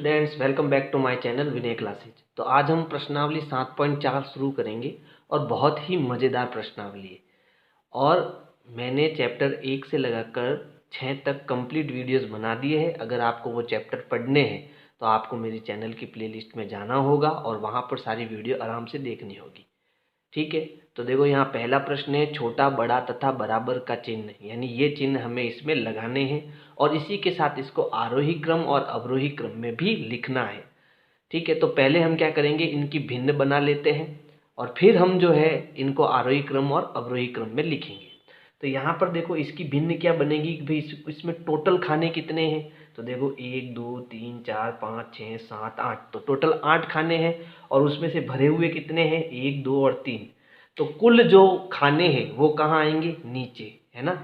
Students, welcome back to my channel Vinay classes. तो आज हम प्रश्नावली 7.4 शुरू करेंगे और बहुत ही मज़ेदार प्रश्नावली है। और मैंने चैप्टर 1 से लगाकर 6 तक कंप्लीट वीडियोस बना दिए हैं। अगर आपको वो चैप्टर पढ़ने हैं तो आपको मेरे चैनल की प्लेलिस्ट में जाना होगा और वहाँ पर सारी वीडियो आराम से देखनी होगी। ठीक है, तो देखो यहाँ पहला प्रश्न है, छोटा बड़ा तथा बराबर का चिन्ह, यानी ये चिन्ह हमें इसमें लगाने हैं और इसी के साथ इसको आरोही क्रम और अवरोही क्रम में भी लिखना है। ठीक है, तो पहले हम क्या करेंगे, इनकी भिन्न बना लेते हैं और फिर हम जो है इनको आरोही क्रम और अवरोही क्रम में लिखेंगे। तो यहाँ पर देखो इसकी भिन्न क्या बनेगी कि भाई इसमें टोटल खाने कितने हैं। तो देखो 1 2 3 4 5 6 7 8, तो टोटल 8 खाने हैं और उसमें से भरे हुए कितने हैं, 1 2 और 3। तो कुल जो खाने हैं वो कहाँ आएंगे, नीचे, है ना।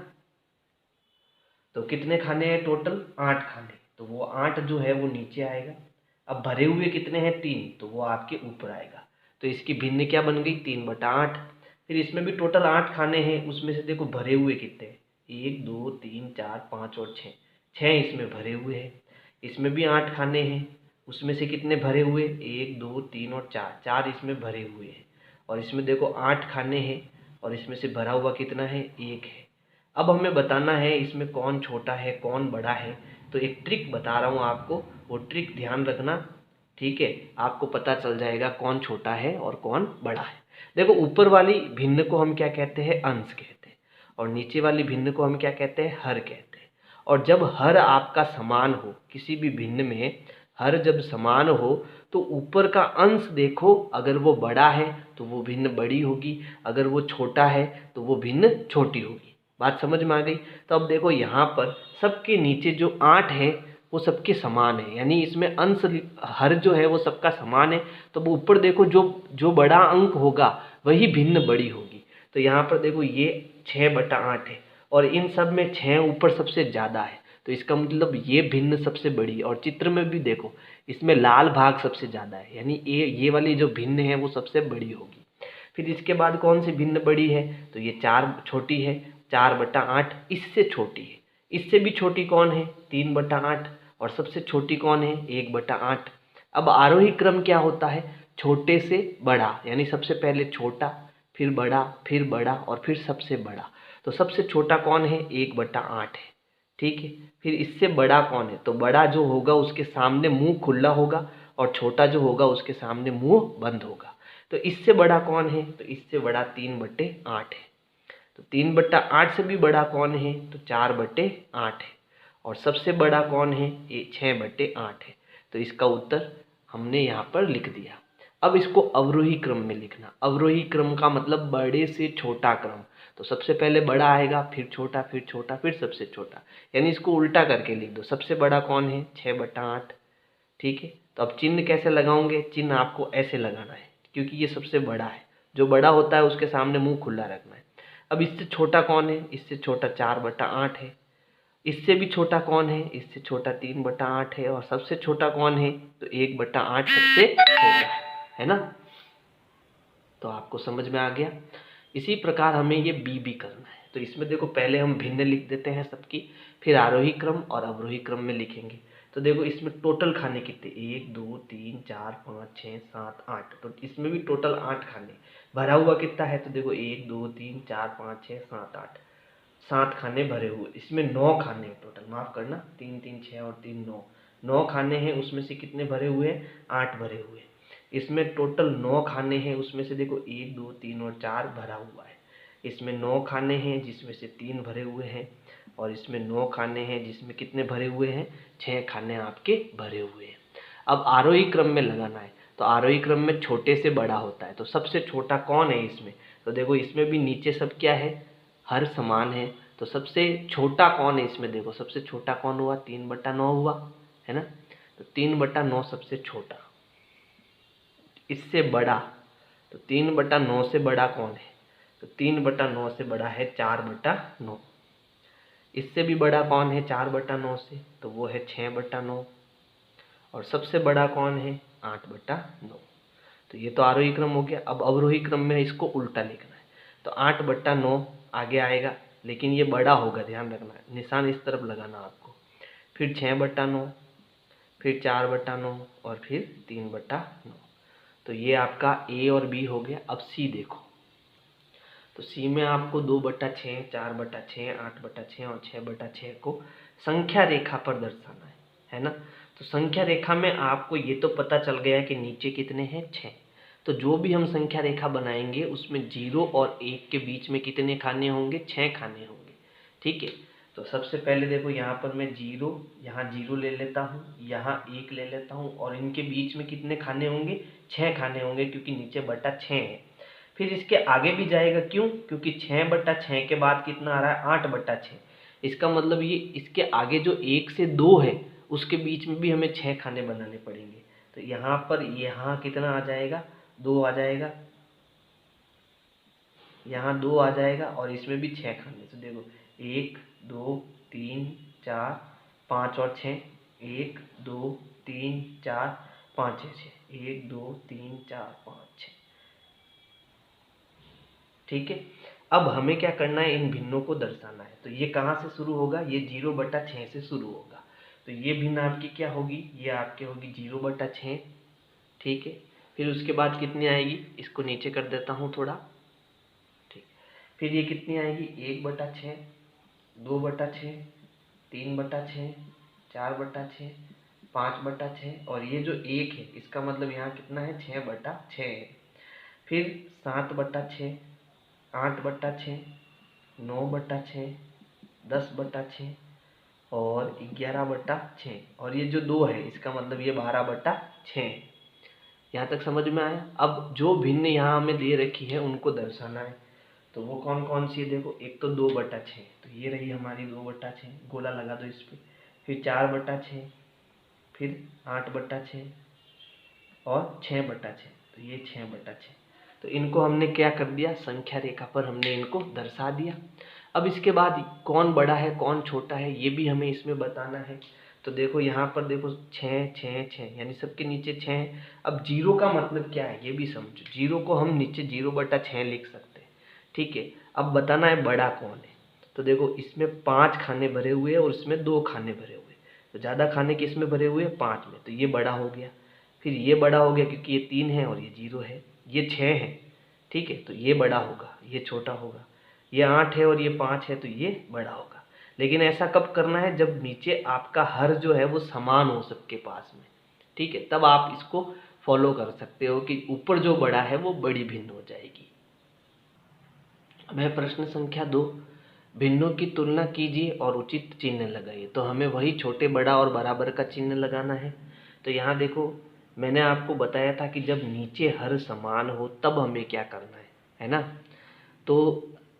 तो कितने खाने हैं, टोटल 8 खाने, तो वो 8 जो है वो नीचे आएगा। अब भरे हुए कितने हैं, 3, तो वो आपके ऊपर आएगा। तो इसकी भिन्न क्या बन गई, 3/8। फिर इसमें भी टोटल 8 खाने हैं, उसमें से देखो भरे हुए कितने हैं, 1 2 3 4 5 और 6, 6 इसमें भरे हुए हैं। इसमें भी 8 खाने हैं, उसमें से कितने भरे हुए, 1 2 3 और 4, 4 इसमें भरे हुए हैं। और इसमें देखो 8 खाने हैं और इसमें से भरा हुआ कितना है, 1 है। अब हमें बताना है इसमें कौन छोटा है कौन बड़ा है। तो एक ट्रिक बता रहा हूँ आपको, वो ट्रिक ध्यान रखना। ठीक है, आपको पता चल जाएगा कौन छोटा है और कौन बड़ा है। देखो ऊपर वाली भिन्न को हम क्या कहते हैं, अंश कहते हैं, और नीचे वाली भिन्न को हम क्या कहते हैं, हर कहते हैं। और जब हर आपका समान हो, किसी भी भिन्न में हर जब समान हो तो ऊपर का अंश देखो, अगर वो बड़ा है तो वो भिन्न बड़ी होगी, अगर वो छोटा है तो वो भिन्न छोटी होगी। बात समझ में आ गई। तो अब देखो यहाँ पर सबके नीचे जो 8 है वो सबके समान है, यानी इसमें अंश हर जो है वो सबका समान है। तो वो ऊपर देखो जो जो बड़ा अंक होगा वही भिन्न बड़ी होगी। तो यहाँ पर देखो ये 6/8 है और इन सब में 6 ऊपर सबसे ज़्यादा है, तो इसका मतलब ये भिन्न सबसे बड़ी है। और चित्र में भी देखो इसमें लाल भाग सबसे ज़्यादा है, यानी ये वाली जो भिन्न है वो सबसे बड़ी होगी। फिर इसके बाद कौन सी भिन्न बड़ी है, तो ये 4 छोटी है, 4/8 इससे छोटी है। इससे भी छोटी कौन है, 3/8, और सबसे छोटी कौन है, 1/8। अब आरोही क्रम क्या होता है, छोटे से बड़ा, यानी सबसे पहले छोटा, फिर बड़ा और फिर सबसे बड़ा। तो सबसे छोटा कौन है, 1/8 है। ठीक है, फिर इससे बड़ा कौन है, तो बड़ा जो होगा उसके सामने मुंह खुला होगा और छोटा जो होगा उसके सामने मुंह बंद होगा। तो इससे बड़ा कौन है, तो इससे बड़ा 3/8 है। तो 3/8 से भी बड़ा कौन है, तो 4/8 है। और सबसे बड़ा कौन है, ये 6/8 है। तो इसका उत्तर हमने यहाँ पर लिख दिया। अब इसको अवरोही क्रम में लिखना। अवरोही क्रम का मतलब बड़े से छोटा क्रम। तो सबसे पहले बड़ा आएगा, फिर छोटा, फिर छोटा, फिर सबसे छोटा, यानी इसको उल्टा करके लिख दो। सबसे बड़ा कौन है, 6/8। ठीक है, तो अब चिन्ह कैसे लगाओगे, चिन्ह आपको ऐसे लगाना है क्योंकि ये सबसे बड़ा है। जो बड़ा होता है उसके सामने मुंह खुला रखना है। अब इससे छोटा कौन है, इससे छोटा 4/8 है। इससे भी छोटा कौन है, इससे छोटा 3/8 है। और सबसे छोटा कौन है, तो 1/8 सबसे छोटा है ना। तो आपको समझ में आ गया। इसी प्रकार हमें ये बी भी करना है। तो इसमें देखो पहले हम भिन्न लिख देते हैं सबकी, फिर आरोही क्रम और अवरोही क्रम में लिखेंगे। तो देखो इसमें टोटल खाने कितने, 1 2 3 4 5 6 7 8, तो इसमें भी टोटल 8 खाने। भरा हुआ कितना है, तो देखो 1 2 3 4 5 6 7 8, 7 खाने भरे हुए। इसमें 9 खाने हैं टोटल, माफ करना, 3 3 6 और 3 9, 9 खाने हैं। उसमें से कितने भरे हुए हैं, 8 भरे हुए हैं। इसमें टोटल 9 खाने हैं, उसमें से देखो 1 2 3 और 4 भरा हुआ है। इसमें 9 खाने हैं जिसमें से 3 भरे हुए हैं। और इसमें 9 खाने हैं जिसमें कितने भरे हुए हैं, 6 खाने आपके भरे हुए हैं। अब आरोही क्रम में लगाना है। तो आरोही क्रम में छोटे से बड़ा होता है। तो सबसे छोटा कौन है इसमें, तो देखो इसमें भी नीचे सब क्या है, हर समान है। तो सबसे छोटा कौन है इसमें, देखो सबसे छोटा कौन हुआ, 3/9 हुआ, है ना। तो 3/9 सबसे छोटा। इससे बड़ा, तो 3/9 से बड़ा कौन है, तो 3/9 से बड़ा है 4/9। इससे भी बड़ा कौन है 4/9 से, तो वो है 6/9। और सबसे बड़ा कौन है, 8/9। तो ये तो आरोही क्रम हो गया। अब अवरोही क्रम में इसको उल्टा लिखना है। तो 8/9 आगे आएगा, लेकिन ये बड़ा होगा, ध्यान रखना, निशान इस तरफ लगाना आपको। फिर 6/9, फिर 4/9 और फिर 3/9। तो ये आपका ए और बी हो गया। अब सी देखो, तो सी में आपको 2/6, 4/6, 8/6 और 6/6 को संख्या रेखा पर दर्शाना है ना। तो संख्या रेखा में आपको ये तो पता चल गया कि नीचे कितने हैं, 6। तो जो भी हम संख्या रेखा बनाएंगे उसमें 0 और 1 के बीच में कितने खाने होंगे, 6 खाने होंगे। ठीक है, तो सबसे पहले देखो यहाँ पर मैं 0, यहाँ 0 ले लेता हूँ, यहाँ 1 ले लेता हूँ और इनके बीच में कितने खाने होंगे, 6 खाने होंगे, क्योंकि नीचे बटा 6 है। फिर इसके आगे भी जाएगा, क्यों, क्योंकि 6/6 के बाद कितना आ रहा है, 8/6। इसका मतलब ये इसके आगे जो 1 से 2 है उसके बीच में भी हमें 6 खाने बनाने पड़ेंगे। तो यहाँ पर यहाँ कितना आ जाएगा, 2 आ जाएगा, यहाँ 2 आ जाएगा और इसमें भी 6 खाने। तो देखो 1 2 3 4 5 और 6, 1 2 3 4 5 6, 1 2 3 4 5 6। ठीक है, अब हमें क्या करना है, इन भिन्नों को दर्शाना है। तो ये कहाँ से शुरू होगा, ये 0/6 से शुरू होगा। तो ये भिन्न आपकी क्या होगी, ये आपके होगी 0/6। ठीक है, फिर उसके बाद कितनी आएगी, इसको नीचे कर देता हूँ थोड़ा। ठीक, फिर ये कितनी आएगी, 1/6, 2/6, 3/6, 4/6, 5/6 और ये जो 1 है इसका मतलब यहाँ कितना है, 6/6 है। फिर 7/6, 8/6, 9/6, 10/6 और 11/6 और ये जो 2 है इसका मतलब ये 12/6 है। यहाँ तक समझ में आया। अब जो भिन्न यहाँ हमें दे रखी है उनको दर्शाना है। तो वो कौन कौन सी है, देखो एक तो 2/6, तो ये रही हमारी 2/6, गोला लगा दो इस पर। फिर 4/6, फिर 8/6 और 6/6, तो ये 6/6। तो इनको हमने क्या कर दिया, संख्या रेखा पर हमने इनको दर्शा दिया। अब इसके बाद कौन बड़ा है कौन छोटा है ये भी हमें इसमें बताना है। तो देखो यहाँ पर देखो 6 6 6 यानी सबके नीचे 6 है। अब 0 का मतलब क्या है ये भी समझो, 0 को हम नीचे 0/6 लिख सकते हैं। ठीक है, अब बताना है बड़ा कौन है। तो देखो इसमें 5 खाने भरे हुए हैं और इसमें 2 खाने भरे हुए हैं। तो ज़्यादा खाने किस में भरे हुए हैं, 5 में, तो ये बड़ा हो गया। फिर ये बड़ा हो गया क्योंकि ये 3 है और ये 0 है, ये 6 है। ठीक है, तो ये बड़ा होगा, ये छोटा होगा। ये 8 है और ये 5 है, तो ये बड़ा होगा। लेकिन ऐसा कब करना है, जब नीचे आपका हर जो है वो समान हो सबके पास में। ठीक है, तब आप इसको फॉलो कर सकते हो कि ऊपर जो बड़ा है वो बड़ी भिन्न हो जाएगी। अब है प्रश्न संख्या 2, भिन्नों की तुलना कीजिए और उचित चिन्ह लगाइए। तो हमें वही छोटे बड़ा और बराबर का चिन्ह लगाना है। तो यहाँ देखो मैंने आपको बताया था कि जब नीचे हर समान हो तब हमें क्या करना है ना। तो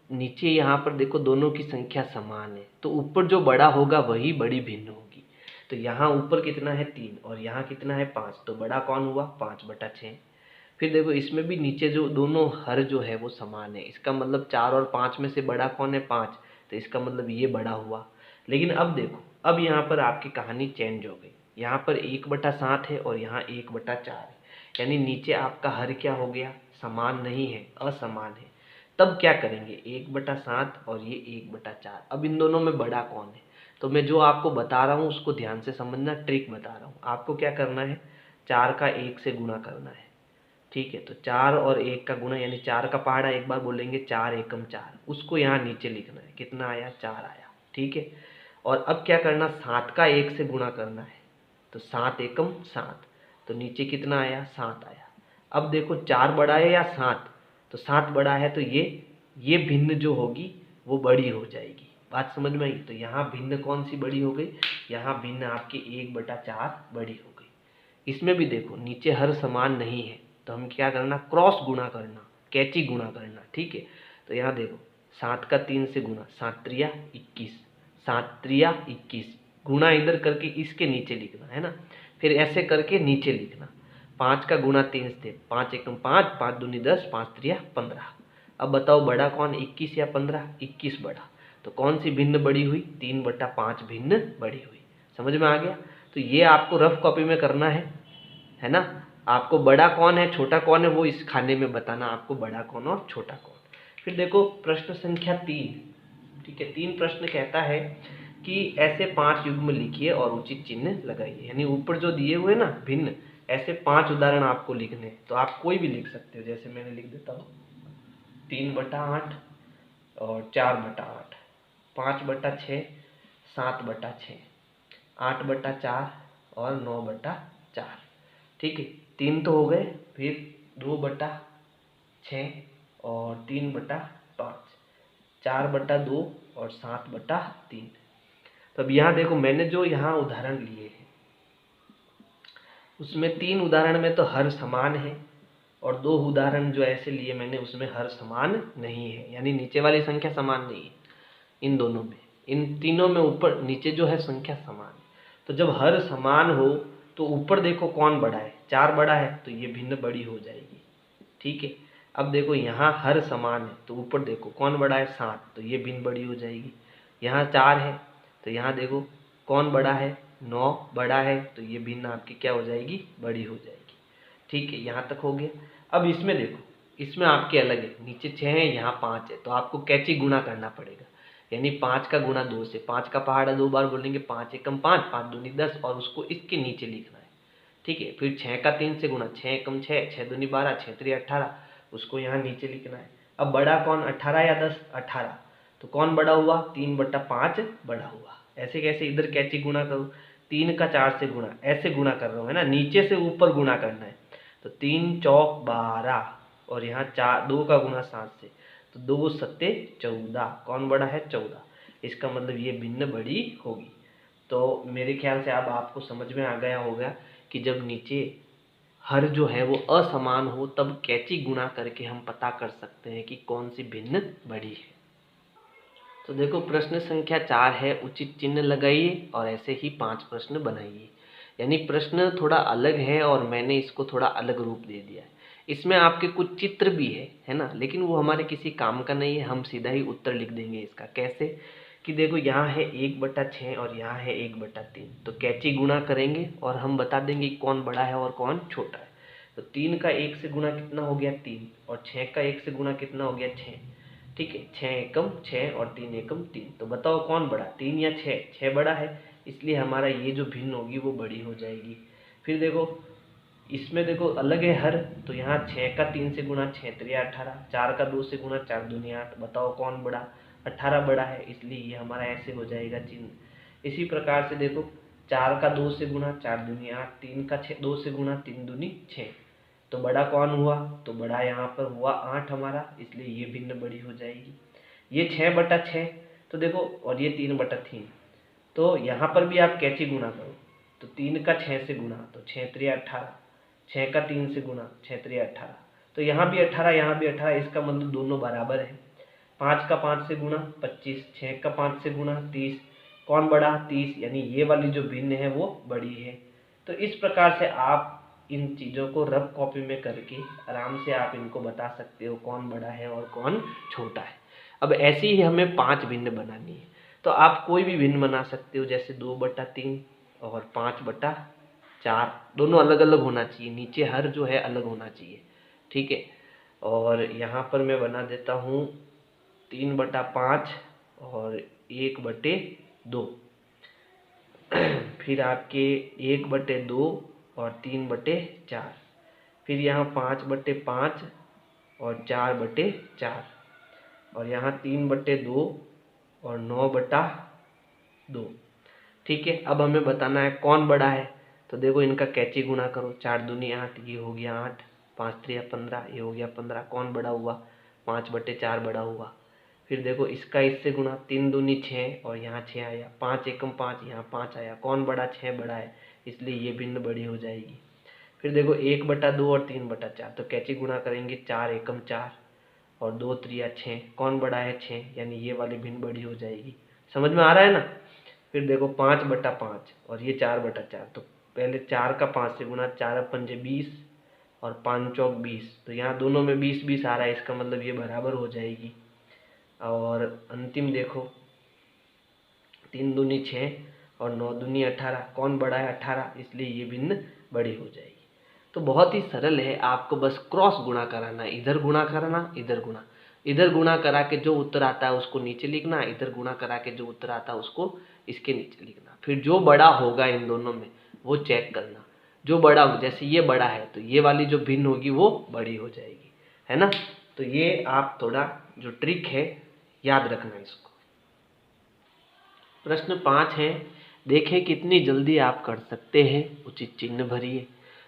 नीचे यहाँ पर देखो दोनों की संख्या समान है, तो ऊपर जो बड़ा होगा वही बड़ी भिन्न होगी। तो यहाँ ऊपर कितना है, 3 और यहाँ कितना है, 5, तो बड़ा कौन हुआ, 5/6। फिर देखो इसमें भी नीचे जो दोनों हर जो है वो समान है, इसका मतलब 4 और 5 में से बड़ा कौन है, 5, तो इसका मतलब ये बड़ा हुआ। लेकिन अब देखो अब यहाँ पर आपकी कहानी चेंज हो गई, यहाँ पर 1/7 है और यहाँ 1/4 है, यानी नीचे आपका हर क्या हो गया, समान नहीं है, असमान है। तब क्या करेंगे, 1/7 और ये 1/4। अब इन दोनों में बड़ा कौन है, तो मैं जो आपको बता रहा हूँ उसको ध्यान से समझना, ट्रिक बता रहा हूँ आपको। क्या करना है, 4 का 1 से गुणा करना है। ठीक है, तो 4 और 1 का गुणा यानी 4 का पहाड़ा एक बार बोलेंगे 4 एकम 4, उसको यहाँ नीचे लिखना है, कितना आया, 4 आया। ठीक है, और अब क्या करना, 7 का 1 से गुणा करना है, तो 7 एकम 7, तो नीचे कितना आया, 7 आया। अब देखो 4 बड़ा है या 7, तो 7 बड़ा है, तो ये भिन्न जो होगी वो बड़ी हो जाएगी। बात समझ में आई। तो यहाँ भिन्न कौन सी बड़ी हो गई, यहाँ भिन्न आपकी 1/4 बड़ी हो गई। इसमें भी देखो नीचे हर समान नहीं है, तो हम क्या करना, क्रॉस गुणा करना, कैची गुणा करना। ठीक है, तो यहाँ देखो 7 का 3 से गुणा, 7 त्रिया 21, 7 त्रिया 21, गुणा इधर करके इसके नीचे लिखना है ना, फिर ऐसे करके नीचे लिखना। 5 का गुणा 3 से, 5 एकम 5, 5 दूनी 10, 5 त्रिया 15। अब बताओ बड़ा कौन, 21 या 15, 21 बड़ा। तो कौन सी भिन्न बड़ी हुई, 3/5 भिन्न बड़ी हुई। समझ में आ गया। तो ये आपको रफ कॉपी में करना है ना। आपको बड़ा कौन है छोटा कौन है वो इस खाने में बताना, आपको बड़ा कौन और छोटा कौन। फिर देखो प्रश्न संख्या 3। ठीक है, 3 प्रश्न कहता है कि ऐसे 5 युग्म लिखिए और उचित चिन्ह लगाइए। यानी ऊपर जो दिए हुए ना भिन्न, ऐसे 5 उदाहरण आपको लिखने हैं। तो आप कोई भी लिख सकते हो, जैसे मैंने लिख देता हूँ 3/8 और 4/8, 5/6, 7/6, 8/4 और 9/4। ठीक है, 3 तो हो गए, फिर 2/6 और 3/5, 4/2 और 7/3। तो अब यहाँ देखो, मैंने जो यहाँ उदाहरण लिए हैं उसमें 3 उदाहरण में तो हर समान है, और 2 उदाहरण जो ऐसे लिए मैंने उसमें हर समान नहीं है, यानी नीचे वाली संख्या समान नहीं है इन दोनों में। इन तीनों में ऊपर नीचे जो है संख्या समान है। तो जब हर समान हो तो ऊपर देखो कौन बड़ा है, 4 बड़ा है तो ये भिन्न बड़ी हो जाएगी। ठीक है, अब देखो यहाँ हर समान है तो ऊपर देखो कौन बड़ा है, 7, तो ये भिन्न बड़ी हो जाएगी। यहाँ 4 है तो यहाँ देखो कौन बड़ा है, 9 बड़ा है, तो ये भिन्न आपकी क्या हो जाएगी, बड़ी हो जाएगी। ठीक है, यहाँ तक हो गया। अब इसमें देखो, इसमें आपके अलग है, नीचे 6 है यहाँ 5 है, तो आपको कैची गुणा करना पड़ेगा। यानी 5 का गुणा 2 से, 5 का पहाड़ा 2 बार बोलेंगे, 5 एकम 5, 5 दूनी 10, और उसको इसके नीचे लिखना है। ठीक है, फिर 6 का 3 से गुणा, 6 एकम 6, 6 दूनी 12, 6 3 18, उसको यहाँ नीचे लिखना है। अब बड़ा कौन, 18 या 10, 18, तो कौन बड़ा हुआ, 3/5 बड़ा हुआ। ऐसे कैसे, इधर कैची गुणा करो, 3 का 4 से गुणा, ऐसे गुणा कर रहा हूँ है ना, नीचे से ऊपर गुणा करना है। तो 3 चौक 12, और यहाँ 2 का गुणा 7 से, तो 2 सत्ते 14, कौन बड़ा है, 14। इसका मतलब ये भिन्न बड़ी होगी। तो मेरे ख्याल से अब आपको समझ में आ गया होगा कि जब नीचे हर जो है वो असमान हो तब कैची गुणा करके हम पता कर सकते हैं कि कौन सी भिन्न बड़ी है। तो देखो, प्रश्न संख्या 4 है, उचित चिन्ह लगाइए और ऐसे ही 5 प्रश्न बनाइए। यानी प्रश्न थोड़ा अलग है और मैंने इसको थोड़ा अलग रूप दे दिया है। इसमें आपके कुछ चित्र भी है ना, लेकिन वो हमारे किसी काम का नहीं है, हम सीधा ही उत्तर लिख देंगे इसका। कैसे कि देखो, यहाँ है 1/6 और यहाँ है 1/3, तो कैची गुणा करेंगे और हम बता देंगे कौन बड़ा है और कौन छोटा है। तो 3 का 1 से गुणा कितना हो गया, 3, और 6 का 1 से गुणा कितना हो गया, 6। ठीक है, 6 एकम 6 और 3 एकम 3, तो बताओ कौन बड़ा, 3 या 6, 6 बड़ा है, इसलिए हमारा ये जो भिन्न होगी वो बड़ी हो जाएगी। फिर देखो, इसमें देखो अलग है हर, तो यहाँ 6 का 3 से गुणा, 6 3 18, 4 का 2 से गुणा, 4 दूनी 8, बताओ कौन बड़ा, 18 बड़ा है, इसलिए ये हमारा ऐसे हो जाएगा चिन्ह। इसी प्रकार से देखो, 4 का 2 से गुणा, 4 दूनी 8, 3 का 2 से गुणा, 3 दूनी 6, तो बड़ा कौन हुआ, तो बड़ा यहाँ पर हुआ 8 हमारा, इसलिए ये भिन्न बड़ी हो जाएगी। ये 6/6, तो देखो, और ये 3/3, तो यहाँ पर भी आप कैची गुणा करो, तो 3 का 6 से गुणा, तो 6 3 18, 6 का 3 से गुणा, 6 3 18, तो यहाँ भी 18, यहाँ भी 18, इसका मतलब दोनों बराबर है। 5 का 5 से गुणा 25, 6 का 5 से गुणा 30, कौन बड़ा, 30, यानी ये वाली जो भिन्न है वो बड़ी है। तो इस प्रकार से आप इन चीज़ों को रफ कॉपी में करके आराम से आप इनको बता सकते हो कौन बड़ा है और कौन छोटा है। अब ऐसी ही हमें 5 भिन्न बनानी है, तो आप कोई भी भिन्न बना सकते हो, जैसे 2/3 और 5/4, दोनों अलग अलग होना चाहिए, नीचे हर जो है अलग होना चाहिए। ठीक है, और यहाँ पर मैं बना देता हूँ 3/5 और 1/2, फिर आपके 1/2 और 3/4, फिर यहाँ 5/5 और 4/4, और यहाँ 3/2 और 9/2। ठीक है, अब हमें बताना है कौन बड़ा है। तो देखो, इनका कैची गुणा करो, 4 दूनी 8, ये हो गया 8, 5 3 15, ये हो गया 15, कौन बड़ा हुआ, 5/4 बड़ा हुआ। फिर देखो, इसका इससे गुणा, 3 दूनी 6 और यहाँ 6 आया, 5 एकम 5, यहाँ 5 आया, कौन बड़ा, 6 बड़ा है, इसलिए ये भिन्न बड़ी हो जाएगी। फिर देखो 1/2 और 3/4, तो कैची गुणा करेंगे, 4 एकम 4 और 2 3 6, कौन बड़ा है, 6, यानी ये वाली भिन्न बड़ी हो जाएगी। समझ में आ रहा है ना। फिर देखो 5/5 और ये 4/4, तो पहले 4 का 5 से गुणा, 4 पंजे 20 और 5 चौक 20, तो यहाँ दोनों में 20 20 आ रहा है, इसका मतलब ये बराबर हो जाएगी। और अंतिम देखो, 3 दूनी 6 और 9 दूनी 18, कौन बड़ा है, 18, इसलिए ये भिन्न बड़ी हो जाएगी। तो बहुत ही सरल है, आपको बस क्रॉस गुणा कराना, इधर गुणा करना, इधर गुणा करा के जो उत्तर आता है उसको नीचे लिखना, इधर गुणा करा के जो उत्तर आता है उसको इसके नीचे लिखना। फिर जो बड़ा होगा इन दोनों में वो चेक करना, जो बड़ा हो, जैसे ये बड़ा है तो ये वाली जो भिन्न होगी वो बड़ी हो जाएगी, है ना। तो ये आप थोड़ा जो ट्रिक है याद रखना इसको। प्रश्न 5 है, देखें कितनी जल्दी आप कर सकते हैं, उचित चिन्ह भरिए।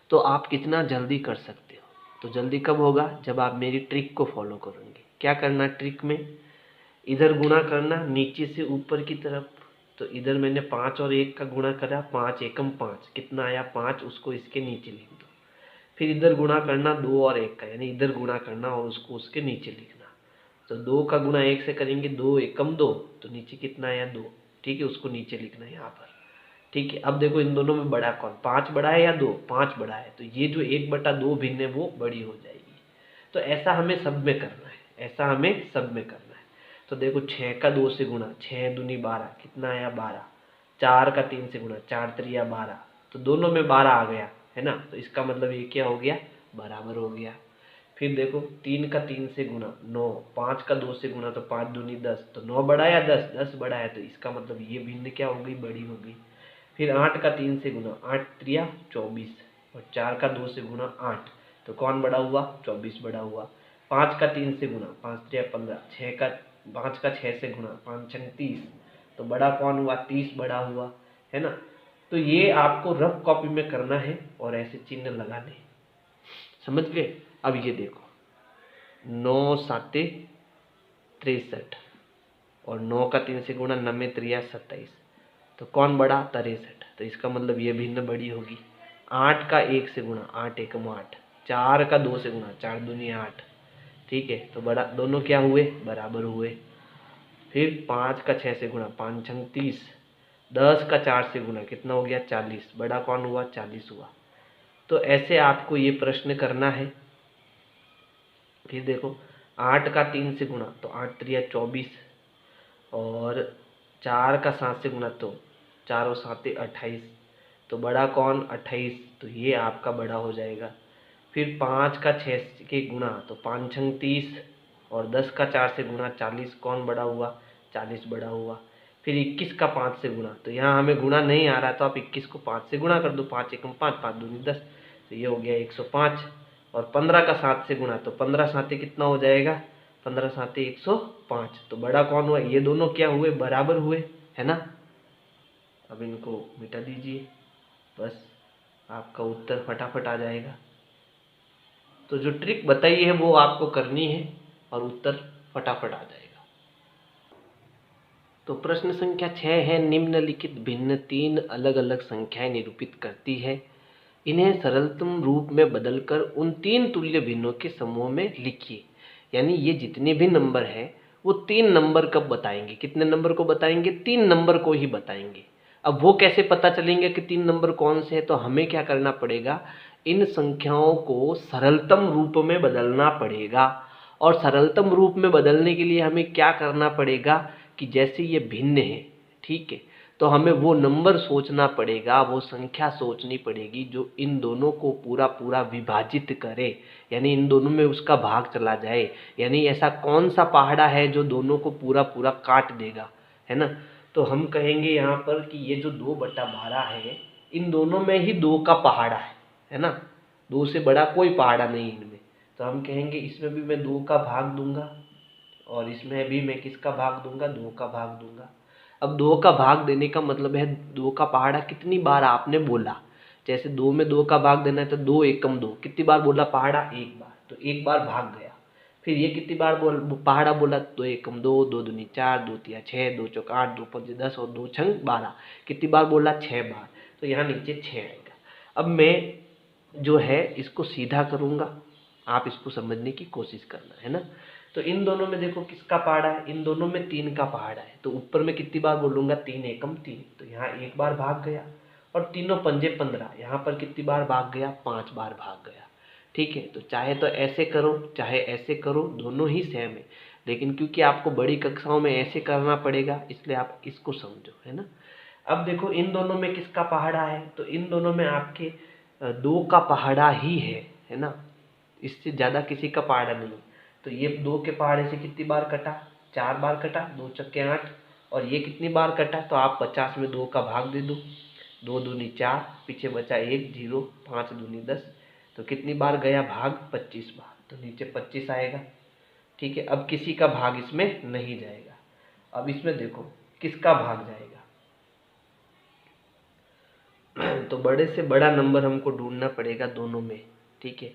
तो आप कितना जल्दी कर सकते हो, तो जल्दी कब होगा, जब आप मेरी ट्रिक को फॉलो करेंगे। क्या करना ट्रिक में, इधर गुणा करना नीचे से ऊपर की तरफ। तो इधर मैंने 5 और 1 का गुणा करा, 5 एकम 5, कितना आया 5, उसको इसके नीचे लिख दो। फिर इधर गुणा करना 2 और 1 का, यानी इधर गुणा करना और उसको उसके नीचे लिखना। तो 2 का गुणा 1 से करेंगे, 2 एकम 2, तो नीचे कितना आया 2, ठीक है, उसको नीचे लिखना है यहाँ पर। ठीक है, अब देखो इन दोनों में बड़ा कौन, 5 बड़ा है या 2, 5 बड़ा है, तो ये जो 1/2 भिन्न है वो बड़ी हो जाएगी। तो ऐसा हमें सब में करना है, ऐसा हमें सब में करना है। तो देखो 6 का 2 से गुणा, 6 दूनी 12, कितना आया 12। 4 का 3 से गुणा, 4 त्रिया 12, तो दोनों में 12 आ गया, है ना। तो इसका मतलब ये क्या हो गया, बराबर हो गया। फिर देखो 3 का 3 से गुणा 9, 5 का 2 से गुणा, तो 5 दूनी 10, तो 9 बड़ा या 10, 10 बड़ा है, तो इसका मतलब ये भिन्न क्या हो गई, बड़ी हो गई। फिर 8 का 3 से गुणा, 8 त्रिया 24, और 4 का 2 से गुणा 8, तो कौन बड़ा हुआ, 24 बड़ा हुआ। 5 का 3 से गुणा, 5 त्रिया 15, 5 का 6 से गुणा, 5 छंग 30, तो बड़ा कौन हुआ, 30 बड़ा हुआ, है ना। तो ये आपको रफ कॉपी में करना है और ऐसे चिन्ह लगाने, समझ गए। अब ये देखो 9 साते 63, और 9 का 3 से गुणा, 9 त्रिया 27, तो कौन बड़ा, 63, तो इसका मतलब ये भिन्न बड़ी होगी। 8 का 1 से गुणा, 8 एकम 8, 4 का 2 से गुणा, 4 दूनी 8, ठीक है, तो बड़ा, दोनों क्या हुए, बराबर हुए। फिर 5 का 6 से गुणा, 5 छंग 30, 10 का 4 से गुणा, कितना हो गया 40, बड़ा कौन हुआ, 40 हुआ। तो ऐसे आपको ये प्रश्न करना है। फिर देखो 8 का 3 से गुणा, तो 8 त्रिया 24, और 4 का 7 से गुणा, तो 4 और 7 28, तो बड़ा कौन, 28, तो ये आपका बड़ा हो जाएगा। फिर 5 का 6 के गुणा, तो 5 छंग 30, और 10 का 4 से गुणा, 40, कौन बड़ा हुआ, 40 बड़ा हुआ। फिर 21 का 5 से गुणा, तो यहाँ हमें गुणा नहीं आ रहा, तो आप 21 को 5 से गुणा कर दो, 5 एकम 5, 5 दूनी 10, तो ये हो गया 105। और 15 का 7 से गुणा, तो 15 साते कितना हो जाएगा, 15 साते 105, तो बड़ा कौन हुआ, ये दोनों क्या हुए, बराबर हुए, है ना। अब इनको मिटा दीजिए, बस आपका उत्तर फटाफट आ जाएगा। तो जो ट्रिक बताई है वो आपको करनी है और उत्तर फटाफट आ जाएगा। तो प्रश्न संख्या 6 है, निम्नलिखित भिन्न 3 अलग अलग संख्याएं निरूपित करती है, इन्हें सरलतम रूप में बदलकर उन 3 तुल्य भिन्नों के समूह में लिखिए। यानी ये जितने भी नंबर है वो 3 नंबर कब बताएंगे, कितने नंबर को बताएंगे, 3 नंबर को ही बताएंगे। अब वो कैसे पता चलेंगे कि 3 नंबर कौन से हैं, तो हमें क्या करना पड़ेगा, इन संख्याओं को सरलतम रूप में बदलना पड़ेगा। और सरलतम रूप में बदलने के लिए हमें क्या करना पड़ेगा कि जैसे ये भिन्न है, ठीक है, तो हमें वो नंबर सोचना पड़ेगा, वो संख्या सोचनी पड़ेगी जो इन दोनों को पूरा पूरा विभाजित करे, यानी इन दोनों में उसका भाग चला जाए। यानी ऐसा कौन सा पहाड़ा है जो दोनों को पूरा पूरा काट देगा, है ना। तो हम कहेंगे यहाँ पर कि ये जो 2/12 है, इन दोनों में ही 2 का पहाड़ा है ना, 2 से बड़ा कोई पहाड़ा नहीं इनमें। तो हम कहेंगे इसमें भी मैं 2 का भाग दूंगा, और इसमें भी मैं किसका भाग दूंगा, 2 का भाग दूंगा। अब 2 का भाग देने का मतलब है 2 का पहाड़ा कितनी बार आपने बोला, जैसे 2 में 2 का भाग देना है तो 2 एकम 2, कितनी बार बोला पहाड़ा, 1 बार, तो 1 बार भाग गया। फिर ये कितनी बार पहाड़ा बोला, 2 एकम 2, 2 दूनी 4, 2 तिया 6, 2 चौक 8, 2 पंजे 10, और 2 छंग 12, कितनी बार बोला, 6 बार, तो यहाँ नीचे 6 आएगा। अब मैं जो है इसको सीधा करूँगा, आप इसको समझने की कोशिश करना, है ना। तो इन दोनों में देखो किसका पहाड़ा है, इन दोनों में 3 का पहाड़ा है, तो ऊपर में कितनी बार बोलूँगा, 3 एकम 3, तो यहाँ 1 बार भाग गया। और तीनों पंजे 15, यहाँ पर कितनी बार भाग गया, 5 बार भाग गया, ठीक है। तो चाहे तो ऐसे करो चाहे ऐसे करो, दोनों ही सेम है, लेकिन क्योंकि आपको बड़ी कक्षाओं में ऐसे करना पड़ेगा इसलिए आप इसको समझो, है ना। अब देखो इन दोनों में किसका पहाड़ा है, तो इन दोनों में आपके 2 का पहाड़ा ही है ना, इससे ज़्यादा किसी का पहाड़ा नहीं। तो ये 2 के पहाड़े से कितनी बार कटा, 4 बार कटा, 2 चक्के 8, और ये कितनी बार कटा, तो आप 50 में 2 का भाग दे दो, 2 दूनी 4, पीछे बचा 1 0, 5 दूनी 10, तो कितनी बार गया भाग, 25 बार, तो नीचे 25 आएगा। ठीक है, अब किसी का भाग इसमें नहीं जाएगा। अब इसमें देखो किसका भाग जाएगा, तो बड़े से बड़ा नंबर हमको ढूंढना पड़ेगा दोनों में। ठीक है,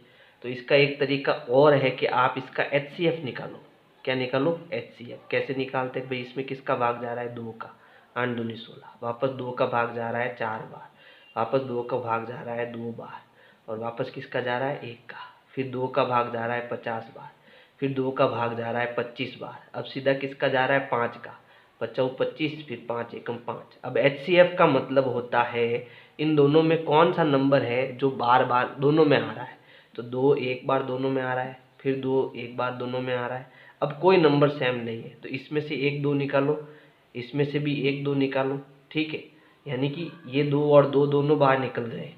तो इसका एक तरीका और है कि आप इसका HCF निकालो। क्या निकालो, HCF। कैसे निकालते हैं भाई, इसमें किसका भाग जा रहा है, 2 का, 8 दूनी 16, वापस 2 का भाग जा रहा है 4 बार, वापस 2 का भाग जा रहा है 2 बार, और वापस किसका जा रहा है, 1 का, फिर 2 का भाग जा रहा है 50 बार, फिर 2 का भाग जा रहा है 25 बार, अब सीधा किसका जा रहा है, 5 का, 5 25, फिर 5 एकम 5। अब HCF का मतलब होता है इन दोनों में कौन सा नंबर है जो बार बार दोनों में आ रहा है। तो 2 एक बार दोनों में आ रहा है, फिर 2 एक बार दोनों में आ रहा है। अब कोई नंबर सेम नहीं है, तो इसमें से 1 2 निकालो, इसमें से भी 1 2 निकालो। ठीक है, यानी कि ये 2 और 2 दोनों बाहर निकल गए,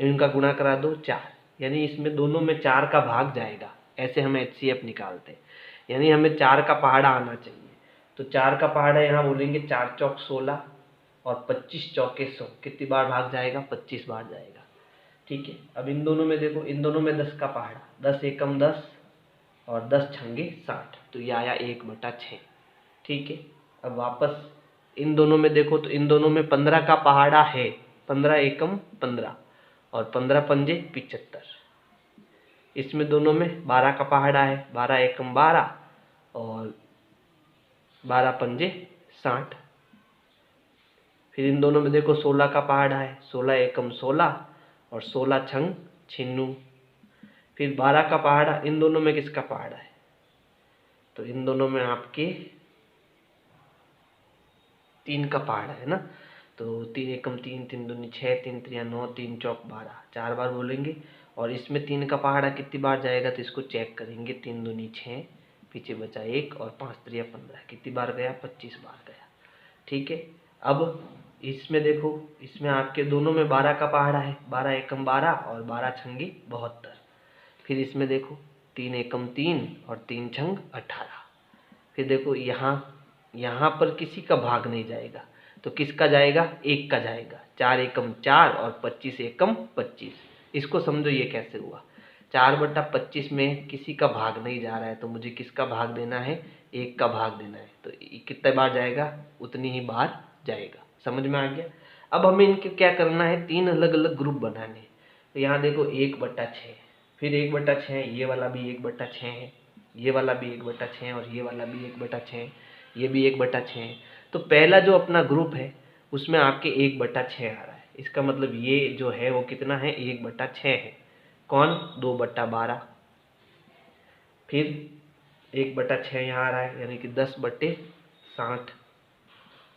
इनका गुणा करा दो 4, यानी इसमें दोनों में 4 का भाग जाएगा। ऐसे हम HCF निकालते हैं, यानी हमें 4 का पहाड़ा आना चाहिए। तो 4 का पहाड़ा यहाँ बोलेंगे 4 चौक 16 और 25 चौके 100, कितनी बार भाग जाएगा, 25 बार जाएगा। ठीक है, अब इन दोनों में देखो, इन दोनों में 10 का पहाड़ा, 10 एकम 10 और 10 छंगे 60, तो ये आया 1/6। ठीक है, अब वापस इन दोनों में देखो, तो इन दोनों में 15 का पहाड़ा है, 15 एकम 15 और 15 पंजे 75। इसमें दोनों में 12 का पहाड़ा है, 12 एकम 12 और 12 पंजे 60। फिर इन दोनों में देखो 16 का पहाड़ा है, 16 एकम 16 और 16 छंग 96। फिर 12 का पहाड़ा, इन दोनों में किसका पहाड़ा है, तो इन दोनों में आपके 3 का पहाड़ा है ना, तो 3 एकम 3, 3 दूनी 6, 3 त्रिया 9, 3 चौक 12, 4 बार बोलेंगे। और इसमें 3 का पहाड़ा कितनी बार जाएगा, तो इसको चेक करेंगे, 3 दूनी 6, पीछे बचा 1 और 5 त्रिया 15, कितनी बार गया, 25 बार गया। ठीक है, अब इसमें देखो, इसमें आपके दोनों में 12 का पहाड़ा है, 12 एकम 12 और 12 छंगी 72। फिर इसमें देखो 3 एकम 3 और 3 छंग 18। फिर देखो यहाँ पर किसी का भाग नहीं जाएगा, तो किसका जाएगा, 1 का जाएगा, 4 एकम 4 और 25 एकम 25। इसको समझो ये कैसे हुआ, 4/25 में किसी का भाग नहीं जा रहा है, तो मुझे किसका भाग देना है, 1 का भाग देना है, तो कितने बार जाएगा, उतनी ही बार जाएगा। समझ में आ गया। अब हमें इनके क्या करना है, 3 अलग अलग ग्रुप बनाने हैं। तो यहाँ देखो 1/6, फिर 1/6, ये वाला भी 1/6 है, ये वाला भी 1/6 और ये वाला भी 1/6, ये भी 1/6 है। तो पहला जो अपना ग्रुप है उसमें आपके 1/6 आ रहा है, इसका मतलब ये जो है वो कितना है, 1/6 है। कौन, 2/12। फिर 1/6 यहाँ आ रहा है, यानी कि 10/60।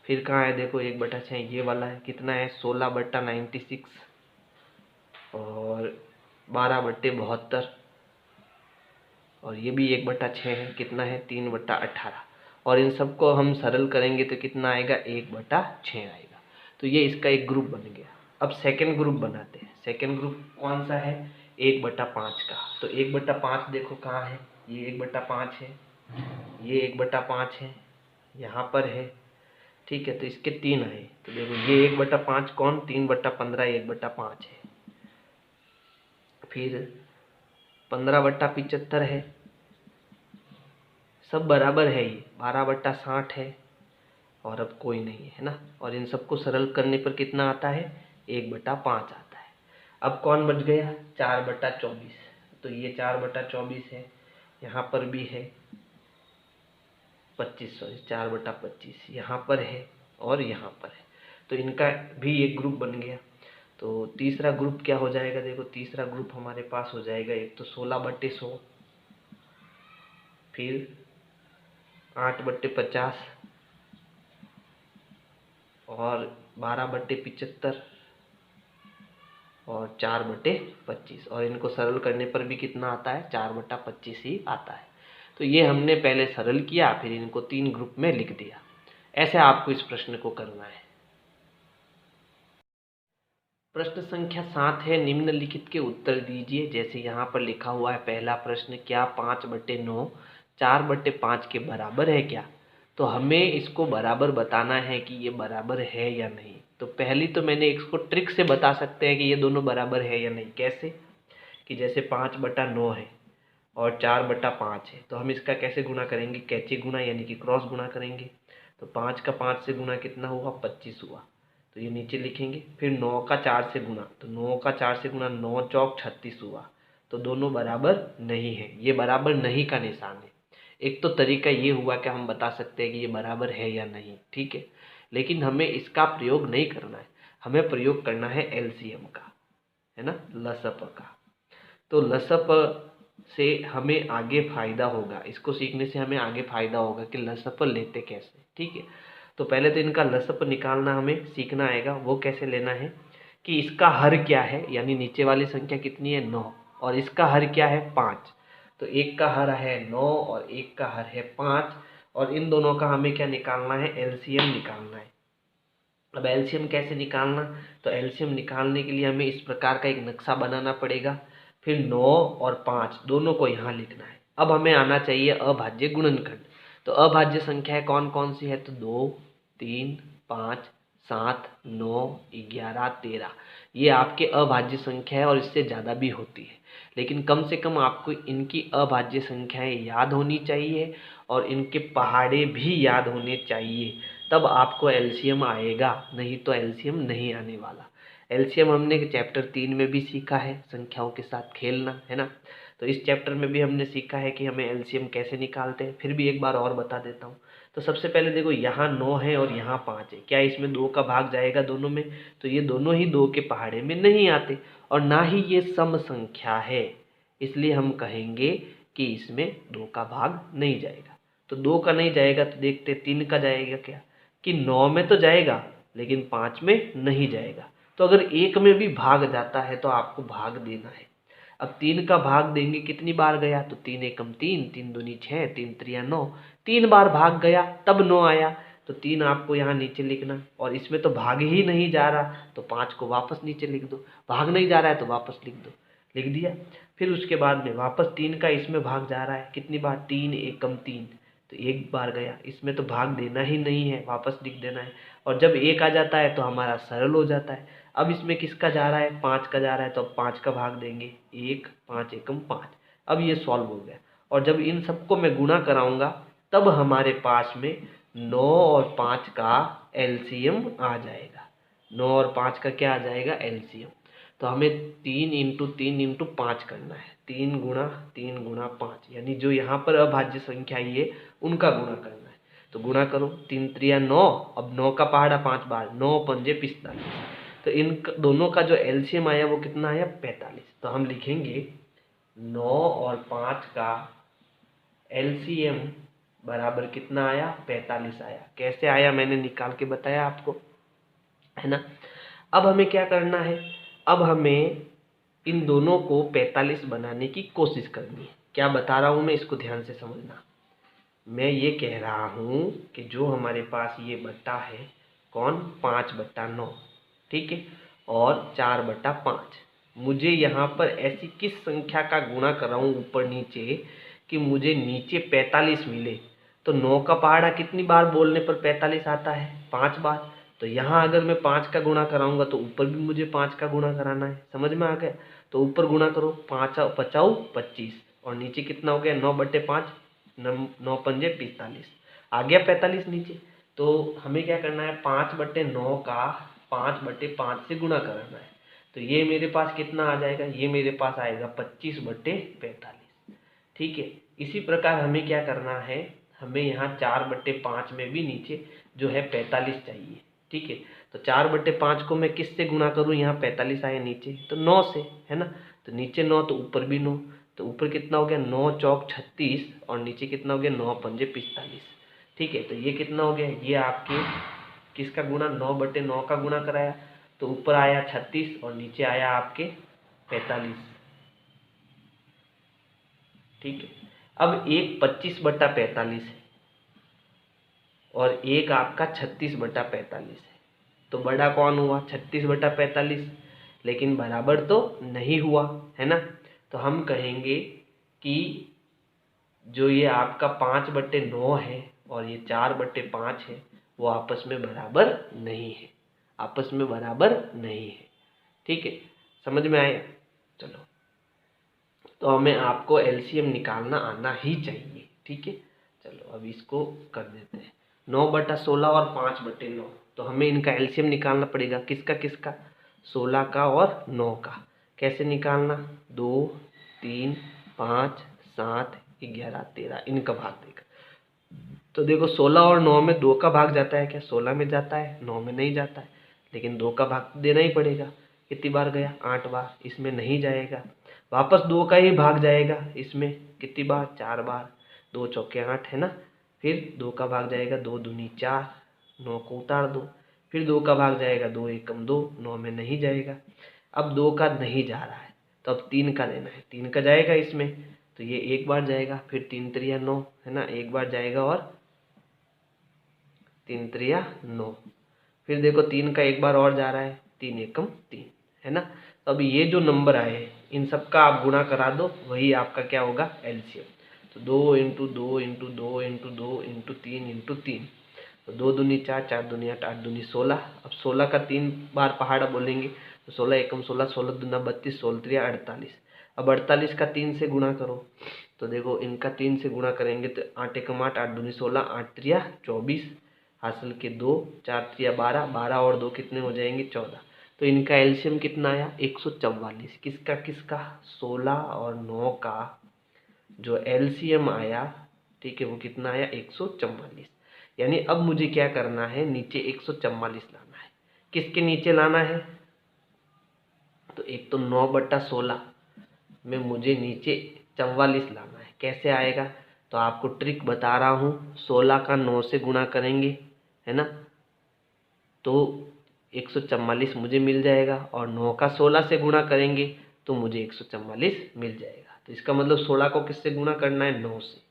फिर कहाँ है, देखो 1/6 ये वाला है, कितना है, 16/96 और 12/72। और ये भी 1/6 है, कितना है, 3/18। और इन सबको हम सरल करेंगे तो कितना आएगा, 1/6 आएगा। तो ये इसका एक ग्रुप बन गया। अब सेकंड ग्रुप बनाते हैं। सेकंड ग्रुप कौन सा है, 1/5 का। तो 1/5 देखो कहाँ है, ये 1/5 है, ये 1/5 है, यहाँ पर है। ठीक है, तो इसके 3 आए, तो देखो ये 1/5 कौन, 3/15 1/5 है। फिर 15/75 है, सब बराबर है, ये 12/60 है, और अब कोई नहीं है ना। और इन सबको सरल करने पर कितना आता है, 1/5 आता है। अब कौन बच गया, 4/24। तो ये 4/24 है, यहाँ पर भी है 25, सॉरी 4/25 यहाँ पर है और यहाँ पर है, तो इनका भी एक ग्रुप बन गया। तो तीसरा ग्रुप क्या हो जाएगा, देखो तीसरा ग्रुप हमारे पास हो जाएगा, एक तो 16/100, फिर 8/50 और 12/75 और 4/25। और इनको सरल करने पर भी कितना आता है, 4/25 ही आता है। तो ये हमने पहले सरल किया, फिर इनको 3 ग्रुप में लिख दिया। ऐसे आपको इस प्रश्न को करना है। प्रश्न संख्या 7 है, निम्नलिखित के उत्तर दीजिए। जैसे यहाँ पर लिखा हुआ है पहला प्रश्न, क्या 5/9 4/5 के बराबर है क्या। तो हमें इसको बराबर बताना है कि ये बराबर है या नहीं। तो पहली तो मैंने इसको ट्रिक से बता सकते हैं कि ये दोनों बराबर है या नहीं। कैसे? कि जैसे 5/9 है और 4/5 है, तो हम इसका कैसे गुणा करेंगे? कैचे गुणा यानी कि क्रॉस गुणा करेंगे। तो 5 का 5 से गुणा कितना हुआ? 25 हुआ। तो ये नीचे लिखेंगे। फिर 9 का 4 से गुणा, तो 9 का 4 से गुणा 9 चौक 36 हुआ। तो दोनों बराबर नहीं है, ये बराबर नहीं का निशान है। एक तो तरीका ये हुआ कि हम बता सकते हैं कि ये बराबर है या नहीं, ठीक है। लेकिन हमें इसका प्रयोग नहीं करना है, हमें प्रयोग करना है एलसीएम का, है ना, लसअप का। तो लसअप से हमें आगे फायदा होगा, इसको सीखने से हमें आगे फायदा होगा कि लसअप लेते कैसे, ठीक है। तो पहले तो इनका लसअप निकालना हमें सीखना आएगा। वो कैसे लेना है कि इसका हर क्या है, यानी नीचे वाली संख्या कितनी है? 9, और इसका हर क्या है? 5। तो एक का हर है 9 और एक का हर है 5, और इन दोनों का हमें क्या निकालना है? एलसीएम निकालना है। अब एलसीएम कैसे निकालना? तो एलसीएम निकालने के लिए हमें इस प्रकार का एक नक्शा बनाना पड़ेगा। फिर 9 और 5 दोनों को यहाँ लिखना है। अब हमें आना चाहिए अभाज्य गुणनखंड। तो अभाज्य संख्याएं कौन कौन सी है? तो 2, 3, 5, 7, 9, 11, 13। ये आपके अभाज्य संख्या है और इससे ज़्यादा भी होती है, लेकिन कम से कम आपको इनकी अभाज्य संख्याएं याद होनी चाहिए और इनके पहाड़े भी याद होने चाहिए, तब आपको एलसीएम आएगा, नहीं तो एलसीएम नहीं आने वाला। एलसीएम हमने चैप्टर 3 में भी सीखा है, संख्याओं के साथ खेलना, है ना। तो इस चैप्टर में भी हमने सीखा है कि हमें एलसीएम कैसे निकालते हैं। फिर भी एक बार और बता देता हूँ। तो सबसे पहले देखो, यहाँ 9 है और यहाँ 5 है, क्या इसमें 2 का भाग जाएगा दोनों में? तो ये दोनों ही 2 के पहाड़े में नहीं आते, और ना ही ये सम संख्या है, इसलिए हम कहेंगे कि इसमें 2 का भाग नहीं जाएगा। तो 2 का नहीं जाएगा तो देखते 3 का जाएगा क्या? कि 9 में तो जाएगा लेकिन 5 में नहीं जाएगा। तो अगर 1 में भी भाग जाता है तो आपको भाग देना है। अब 3 का भाग देंगे, कितनी बार गया? तो 3 एकम 3, 3 दूनी 6, 3 त्रिया 9, 3 बार भाग गया तब 9 आया। तो 3 आपको यहाँ नीचे लिखना, और इसमें तो भाग ही नहीं जा रहा तो 5 को वापस नीचे लिख दो। भाग नहीं जा रहा है तो वापस लिख दो, लिख दिया। फिर उसके बाद में वापस 3 का इसमें भाग जा रहा है, कितनी बार? 3 एकम 3, तो 1 बार गया, इसमें तो भाग देना ही नहीं है, वापस लिख देना है। और जब 1 आ जाता है तो हमारा सरल हो जाता है। अब इसमें किसका जा रहा है? 5 का जा रहा है, तो अब 5 का भाग देंगे, 1, 5 एकम 5। अब ये सॉल्व हो गया, और जब इन सबको मैं गुणा कराऊंगा तब हमारे पास में 9 और 5 का एलसीएम आ जाएगा। 9 और 5 का क्या आ जाएगा? एलसीएम। तो हमें 3 इंटू 3 इंटू 5 करना है, 3 गुणा 3 गुणा 5, यानी जो यहाँ पर अभाज्य संख्या ये उनका गुणा करना है। तो गुणा करो, 3 त्रिया 9, अब 9 का पहाड़ा 5 बार, 9 पंजे 45। तो इन दोनों का जो एलसीएम आया वो कितना आया? 45। तो हम लिखेंगे 9 और 5 का एलसीएम बराबर कितना आया? 45 आया। कैसे आया मैंने निकाल के बताया आपको, है ना। अब हमें क्या करना है? अब हमें इन दोनों को 45 बनाने की कोशिश करनी है। क्या बता रहा हूँ मैं, इसको ध्यान से समझना। मैं ये कह रहा हूँ कि जो हमारे पास ये बट्टा है, कौन? 5/9, ठीक है, और 4/5। मुझे यहाँ पर ऐसी किस संख्या का गुणा कराऊँ ऊपर नीचे कि मुझे नीचे 45 मिले? तो 9 का पहाड़ा कितनी बार बोलने पर 45 आता है? 5 बार। तो यहाँ अगर मैं 5 का गुणा कराऊंगा तो ऊपर भी मुझे 5 का गुणा कराना है। समझ में आ गया? तो ऊपर गुणा करो, 5 पचाऊ 25, और नीचे कितना हो गया? 9/5, 9 पंजे 45, आ गया 45 नीचे। तो हमें क्या करना है? 5/9 का 5/5 से गुणा कराना है। तो ये मेरे पास कितना आ जाएगा? ये मेरे पास आएगा 25/45, ठीक है। इसी प्रकार हमें क्या करना है? हमें यहाँ 4/5 में भी नीचे जो है 45 चाहिए, ठीक है। तो 4/5 को मैं किससे गुणा करूँ? यहाँ 45 आया नीचे, तो 9 से, है ना। तो नीचे 9 तो ऊपर भी 9, तो ऊपर कितना हो गया? 9 चौक 36, और नीचे कितना हो गया? 9 पंजे 45, ठीक है। तो ये कितना हो गया? ये आपके किसका गुणा? 9/9 का गुणा कराया, तो ऊपर आया 36 और नीचे आया आपके 45, ठीक है। अब एक 25/45 है और एक आपका 36/45 है, तो बड़ा कौन हुआ? 36/45, लेकिन बराबर तो नहीं हुआ, है ना। तो हम कहेंगे कि जो ये आपका 5/9 है और ये 4/5 है वो आपस में बराबर नहीं है, आपस में बराबर नहीं है। ठीक है, समझ में आया? चलो, तो हमें आपको एलसीएम निकालना आना ही चाहिए। ठीक है, चलो अब इसको कर देते हैं। 9/16 और 5/9, तो हमें इनका एलसीएम निकालना पड़ेगा। किसका किसका? 16 का और 9 का। कैसे निकालना? 2, 3, 5, 7, 11, 13 इनका भाग देगा। तो देखो 16 और 9 में 2 का भाग जाता है क्या? 16 में जाता है, 9 में नहीं जाता है, लेकिन 2 का भाग तो देना ही पड़ेगा। कितनी बार गया? 8 बार। इसमें नहीं जाएगा, वापस 2 का ही भाग जाएगा। इसमें कितनी बार? 4 बार। 2 चौके 8 है ना, फिर 2 का भाग जाएगा, 2 दूनी 4, 9 को उतार दो, फिर 2 का भाग जाएगा, 2 एकम 2, 9 में नहीं जाएगा। अब 2 का नहीं जा रहा है, तो अब 3 का लेना है। 3 का जाएगा इसमें, तो ये एक बार जाएगा, फिर 3 त्रिया 9 है ना, एक बार जाएगा, और 3 त्रिया 9, फिर देखो 3 का एक बार और जा रहा है, 3 एकम 3 है ना। तो अब ये जो नंबर आए इन सब का आप गुणा करा दो, वही आपका क्या होगा? एलसीएम। तो 2 into 2 into 2 into 2 into 3 into 3, तो 2 दूनी 4, 4 दूनी 8, 8 दूनी 16। अब 16 का 3 बार पहाड़ा बोलेंगे, तो 16 एकम 16, 16 दूना 32, 16 त्रिया 48। अब 48 का 3 से गुणा करो, तो देखो इनका 3 से गुणा करेंगे तो 8 एकम 8, 8 दूनी 16, 8 त्रिया 24, हासिल के 2, 4 त्रिया 12, 12 और 2 कितने हो जाएंगे? 14। तो इनका एलसीएम कितना आया? 144। किसका किसका? 16 और 9 का जो एलसीएम आया, ठीक है, वो कितना आया? 144। यानी अब मुझे क्या करना है? नीचे 144 लाना है। किसके नीचे लाना है? तो एक तो 9/16 में मुझे नीचे 44 लाना है। कैसे आएगा? तो आपको ट्रिक बता रहा हूँ, 16 का 9 से गुणा करेंगे है ना, तो 144 मुझे मिल जाएगा, और 9 का 16 से गुणा करेंगे तो मुझे 144 मिल जाएगा। तो इसका मतलब 16 को किससे गुणा करना है? 9 से,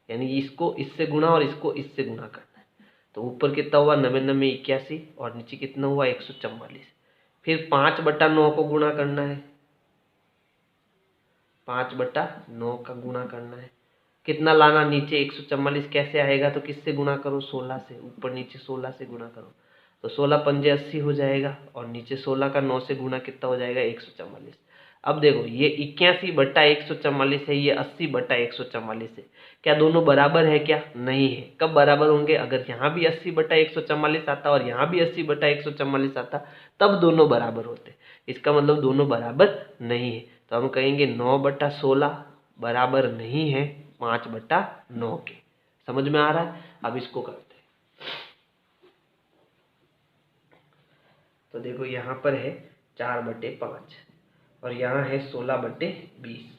यानी इसको इससे गुणा और इसको इससे गुणा करना है। तो ऊपर कितना हुआ? 9 9 81, और नीचे कितना हुआ? 144। फिर 5/9 को गुणा करना है, 5/9 का गुणा करना है। कितना लाना? नीचे 144। कैसे आएगा? तो किससे गुणा करो? 16 से। ऊपर नीचे 16 से गुणा करो, तो 16 पंजे 80 हो जाएगा, और नीचे 16 का 9 से गुणा कितना हो जाएगा? 144। अब देखो ये 81/144 है, ये 80/144 है। क्या दोनों बराबर है? क्या नहीं है। कब बराबर होंगे? अगर यहाँ भी 80/144 आता और यहाँ भी 80/144 आता, तब दोनों बराबर होते। इसका मतलब दोनों बराबर नहीं है, तो हम कहेंगे 9/16 बराबर नहीं है 5/9 के। समझ में आ रहा है? अब इसको करते हैं। तो देखो यहाँ पर है 4/5 और यहाँ है 16/20।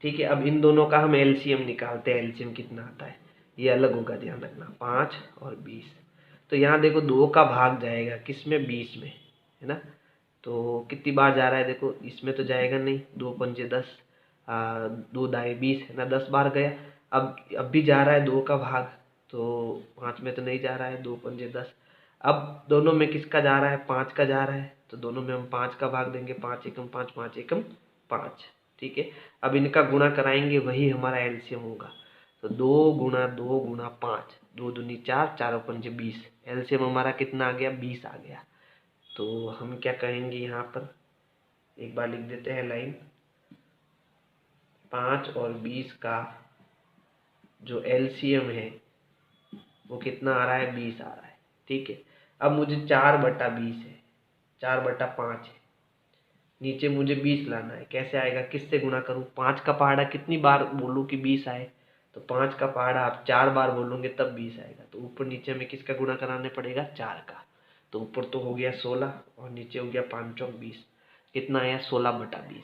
ठीक है, अब इन दोनों का हम एलसीएम निकालते हैं। एलसीएम कितना आता है ये अलग होगा, ध्यान रखना, 5 और 20। तो यहाँ देखो 2 का भाग जाएगा किस में? 20 में है ना। तो कितनी बार जा रहा है? देखो इसमें तो जाएगा नहीं, 2 पंजे 10, 2 दाएँ 20 है ना, 10 बार गया। अब भी जा रहा है 2 का भाग, तो 5 में तो नहीं जा रहा है, 2 पंजे 10। अब दोनों में किसका जा रहा है? 5 का जा रहा है, तो दोनों में हम 5 का भाग देंगे, 5 एकम 5, 5 एकम 5। ठीक है, अब इनका गुणा कराएंगे, वही हमारा एलसीएम होगा। तो 2 गुणा 2 गुणा 5, 2 दूनी 4, 4 पंजे 20। एलसीएम हमारा कितना आ गया? 20 आ गया। तो हम क्या कहेंगे यहाँ पर? एक बार लिख देते हैं लाइन, 5 और 20 का जो एलसीएम है वो कितना आ रहा है? 20 आ रहा है। ठीक है, अब मुझे 4/20 है, 4/5 है, नीचे मुझे 20 लाना है। कैसे आएगा? किससे गुणा करूँ? 5 का पहाड़ा कितनी बार बोलूँ कि 20 आए? तो 5 का पहाड़ा आप 4 बार बोलोगे तब 20 आएगा। तो ऊपर नीचे में किसका गुणा कराने पड़ेगा? 4 का। तो ऊपर तो हो गया 16 और नीचे हो गया 5 चौक 20। कितना आया? 16/20।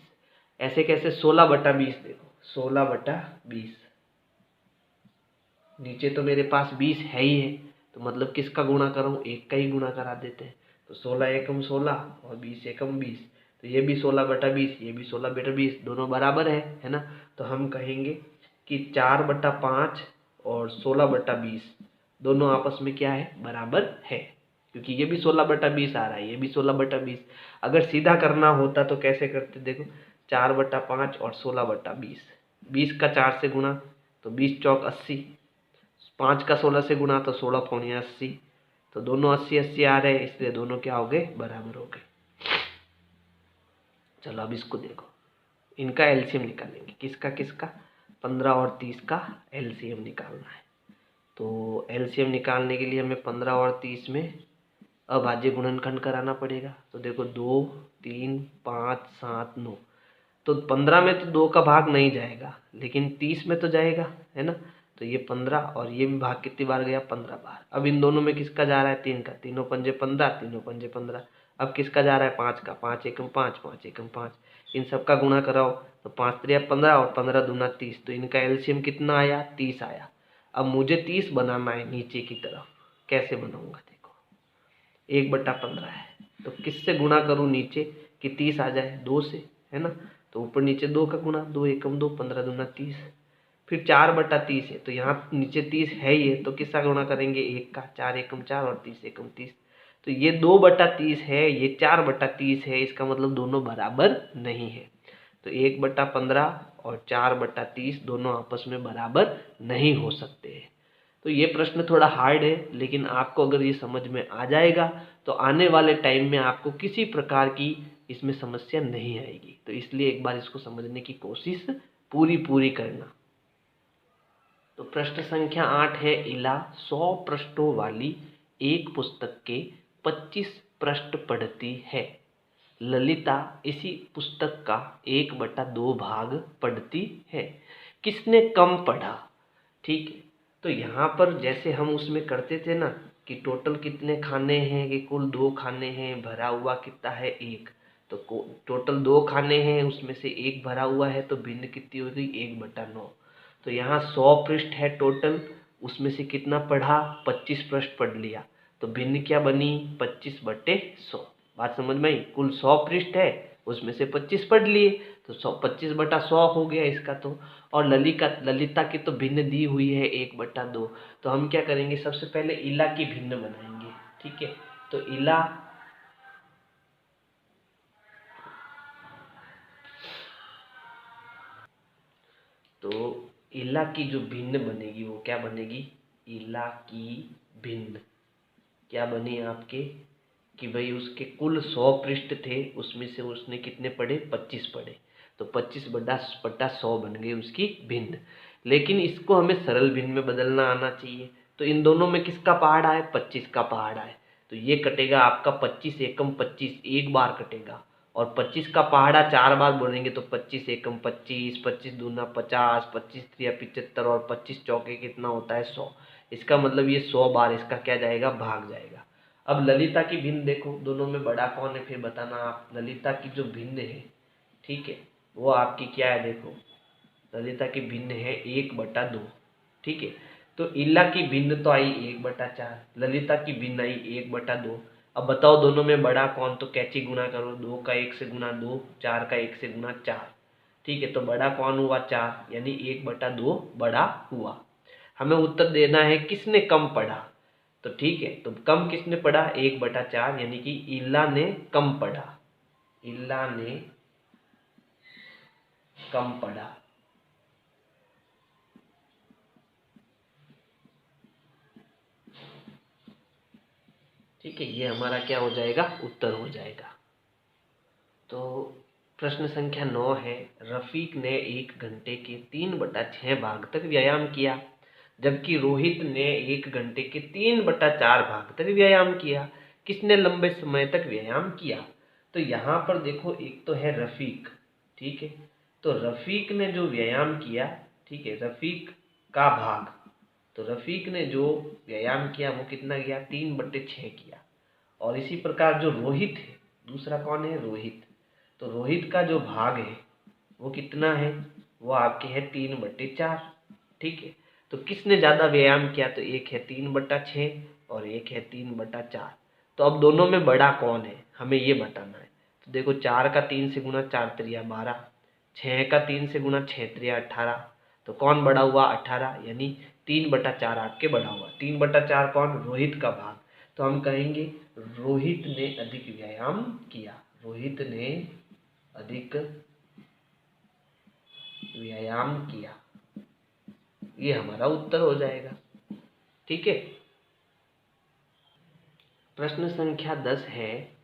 ऐसे कैसे? 16/20, देखो 16/20, नीचे तो मेरे पास 20 है ही है, तो मतलब किसका गुणा करूँ? एक का ही गुणा करा देते हैं। तो 16 एकम 16 और 20 एकम 20, तो ये भी 16/20, ये भी 16/20, दोनों बराबर है ना। तो हम कहेंगे कि 4/5 और 16/20 दोनों आपस में क्या है? बराबर है, क्योंकि ये भी 16/20 आ रहा है, ये भी 16/20। अगर सीधा करना होता तो कैसे करते? देखो 4/5 और 16/20, 20 का 4 से गुणा, तो 20 चौक 80, 5 का 16 से गुणा तो 16 पौने 80, तो दोनों 80 आ रहे हैं, इसलिए दोनों क्या हो गए, बराबर हो गए। चलो अब इसको देखो, इनका एलसीएम निकालेंगे, किसका किसका, 15 और 30 का एलसीएम निकालना है। तो एलसीएम निकालने के लिए हमें 15 और 30 में अभाज्य गुणनखंड कराना पड़ेगा। तो देखो 2 3 5 7 9, तो 15 में तो 2 का भाग नहीं जाएगा, लेकिन 30 में तो जाएगा, है ना। तो ये 15 और ये भी भाग कितनी बार गया, 15 बार। अब इन दोनों में किसका जा रहा है, 3 का, तीनों पंजे 15, तीनों पंजे 15। अब किसका जा रहा है, 5 का, 5 एकम 5, 5 एकम 5। इन सब का गुणा कराओ, तो 5 3 15 और 15 दूना 30, तो इनका एलसीएम कितना आया, 30 आया। अब मुझे 30 बनाना है नीचे की तरफ, कैसे बनाऊंगा, देखो 1/15 है, तो किससे गुणा करूँ नीचे कि 30 आ जाए, 2 से, है ना। तो ऊपर नीचे 2 का गुणा, 2 एकम 2, 15 दूना 30। फिर 4/30 है, तो यहाँ नीचे 30 है ही है, तो किसका गुणा करेंगे, 1 का, 4 एकम 4 और 30 एकम 30। तो ये 2/30 है, ये 4/30 है, इसका मतलब दोनों बराबर नहीं है। तो 1/15 और 4/30 दोनों आपस में बराबर नहीं हो सकते हैं। तो ये प्रश्न थोड़ा हार्ड है, लेकिन आपको अगर ये समझ में आ जाएगा तो आने वाले टाइम में आपको किसी प्रकार की इसमें समस्या नहीं आएगी। तो इसलिए एक बार इसको समझने की कोशिश पूरी करना। तो प्रश्न संख्या 8 है, इला 100 पृष्ठों वाली एक पुस्तक के 25 पृष्ठ पढ़ती है। ललिता इसी पुस्तक का 1/2 भाग पढ़ती है, किसने कम पढ़ा। ठीक है, तो यहाँ पर जैसे हम उसमें करते थे ना कि टोटल कितने खाने हैं, कि कुल 2 खाने हैं, भरा हुआ कितना है, 1। तो टोटल 2 खाने हैं, उसमें से 1 भरा हुआ है, तो भिन्न कितनी हो गई, 1/9। तो यहाँ 100 पृष्ठ है टोटल, उसमें से कितना पढ़ा, 25 पृष्ठ पढ़ लिया, तो भिन्न क्या बनी, 25/100। बात समझ में आई, कुल 100 पृष्ठ है, उसमें से 25 पढ़ लिए, तो 25/100 हो गया इसका। तो और ललिता की तो भिन्न दी हुई है 1/2। तो हम क्या करेंगे, सबसे पहले इला की भिन्न बनाएंगे। ठीक है, तो इला तो इला की जो भिन्न बनेगी वो क्या बनेगी, इला की भिन्न क्या बनी आपके, कि भाई उसके कुल 100 पृष्ठ थे, उसमें से उसने कितने पढ़े, 25 पढ़े, तो 25/100 बन गई उसकी भिन्न। लेकिन इसको हमें सरल भिन्न में बदलना आना चाहिए। तो इन दोनों में किसका पहाड़ा है, 25 का पहाड़ा है, तो ये कटेगा आपका 25 एकम 25, एक बार कटेगा। और 25 का पहाड़ा 4 बार बोलेंगे तो 25 एकम 25, 25 दूना 50, 25 त्रिया 75 और 25 चौके कितना होता है, 100। इसका मतलब ये 100 बार इसका क्या जाएगा, भाग जाएगा। अब ललिता की भिन्न देखो, दोनों में बड़ा कौन है, फिर बताना आप। ललिता की जो भिन्न है, ठीक है, वो आपकी क्या है, देखो ललिता की भिन्न है 1/2। ठीक है, तो इला की भिन्न तो आई 1/4, ललिता की भिन्न आई 1/2। अब बताओ दोनों में बड़ा कौन, तो कैची गुणा करो, 2 का 1 से गुणा 2, 4 का 1 से गुणा 4। ठीक है, तो बड़ा कौन हुआ, 4, यानी 1/2 बड़ा हुआ। हमें उत्तर देना है किसने कम पढ़ा। तो ठीक है, तो कम किसने पढ़ा, 1/4, यानी कि इला ने कम पढ़ा, इला ने कम पढ़ा। ठीक है, ये हमारा क्या हो जाएगा, उत्तर हो जाएगा। तो प्रश्न संख्या 9 है, रफीक ने 1 घंटे के 3/6 भाग तक व्यायाम किया, जबकि रोहित ने 1 घंटे के 3/4 भाग तक व्यायाम किया, किसने लंबे समय तक व्यायाम किया। तो यहाँ पर देखो, एक तो है रफीक, ठीक है, तो रफीक ने जो व्यायाम किया, ठीक है, रफीक का भाग, तो रफीक ने जो व्यायाम किया वो कितना गया, 3/6 किया। और इसी प्रकार जो रोहित है, दूसरा कौन है, रोहित, तो रोहित का जो भाग है वो कितना है, वो आपके है 3/4। ठीक है, तो किसने ज्यादा व्यायाम किया, तो एक है 3/6 और एक है 3/4। तो अब दोनों में बड़ा कौन है, हमें ये बताना है। तो देखो 4 का 3 से गुना 4 त्रिया 12, 6 का 3 से गुना 6 त्रिया 18, तो कौन बड़ा हुआ, 18, यानी 3/4 आपके बड़ा हुआ। 3/4 कौन, रोहित का भाग। तो हम कहेंगे रोहित ने अधिक व्यायाम किया, रोहित ने अधिक व्यायाम किया, ये हमारा उत्तर हो जाएगा। ठीक है। प्रश्न संख्या 10 है,